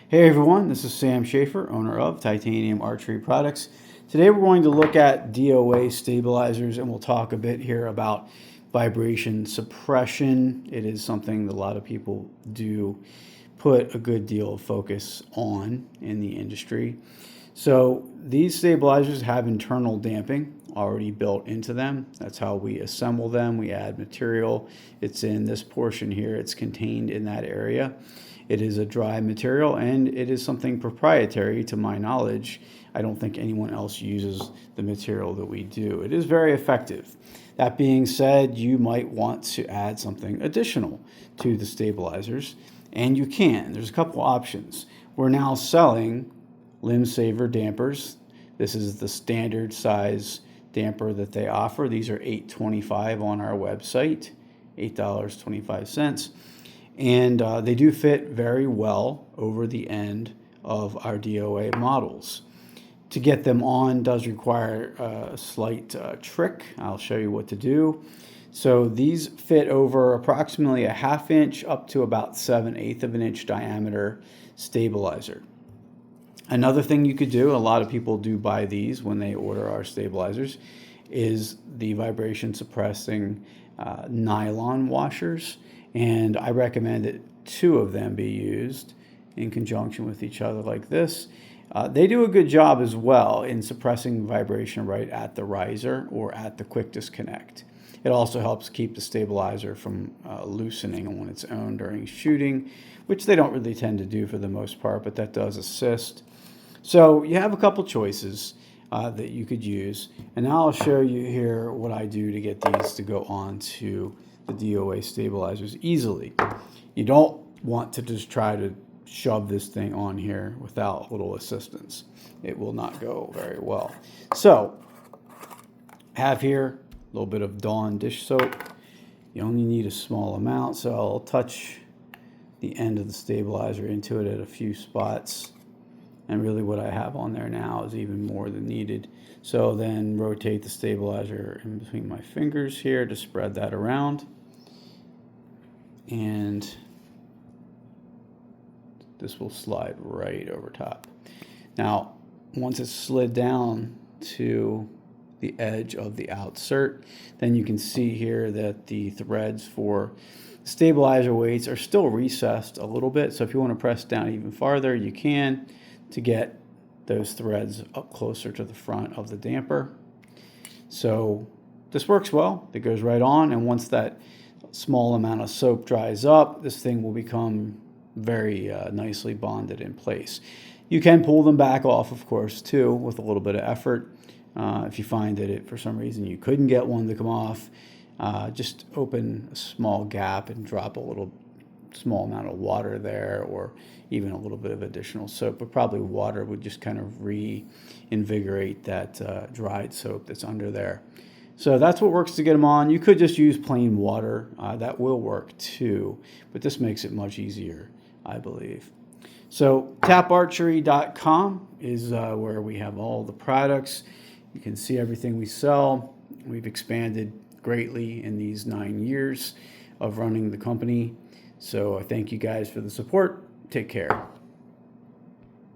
Hey everyone, this is Sam Schaefer, owner of Titanium Archery Products. Today we're going to look at DOA stabilizers, and we'll talk a bit here about vibration suppression. It is something that a lot of people do put a good deal of focus on in the industry. So these stabilizers have internal damping already built into them. That's how we assemble them. We add material. It's in this portion here. It's contained in that area. It is a dry material, and it is something proprietary to my knowledge. I don't think anyone else uses the material that we do. It is very effective. That being said, you might want to add something additional to the stabilizers, and you can. There's a couple options. We're now selling Limbsaver dampers. This is the standard size damper that they offer. These are $8.25 on our website, $8.25. And they do fit very well over the end of our DOA models. To get them on does require a slight trick. I'll show you what to do. So these fit over approximately a 1/2 inch up to about 7/8 of an inch diameter stabilizer. Another thing you could do, a lot of people do buy these when they order our stabilizers, is the vibration suppressing nylon washers. And I recommend that 2 of them be used in conjunction with each other like this. They do a good job as well in suppressing vibration right at the riser or at the quick disconnect. It also helps keep the stabilizer from loosening on its own during shooting, which they don't really tend to do for the most part, but that does assist. So you have a couple choices that you could use, and now I'll show you here what I do to get these to go on to the DOA stabilizers easily. You don't want to just try to shove this thing on here without a little assistance. It will not go very well. So I have here a little bit of Dawn dish soap. You only need a small amount, so I'll touch the end of the stabilizer into it at a few spots. And really what I have on there now is even more than needed. So then rotate the stabilizer in between my fingers here to spread that around. And this will slide right over top. Now, once it's slid down to the edge of the outsert, then you can see here that the threads for stabilizer weights are still recessed a little bit. So if you want to press down even farther, you can, to get those threads up closer to the front of the damper. So this works well. It goes right on, and once that small amount of soap dries up, this thing will become very nicely bonded in place. You can pull them back off, of course, too, with a little bit of effort. If you find that for some reason you couldn't get one to come off, just open a small gap and drop a small amount of water there, or even a little bit of additional soap, but probably water would just kind of reinvigorate that dried soap that's under there. So that's what works to get them on. You could just use plain water. That will work too, but this makes it much easier, I believe. So taparchery.com is where we have all the products. You can see everything we sell. We've expanded greatly in these 9 years of running the company. So I thank you guys for the support. Take care.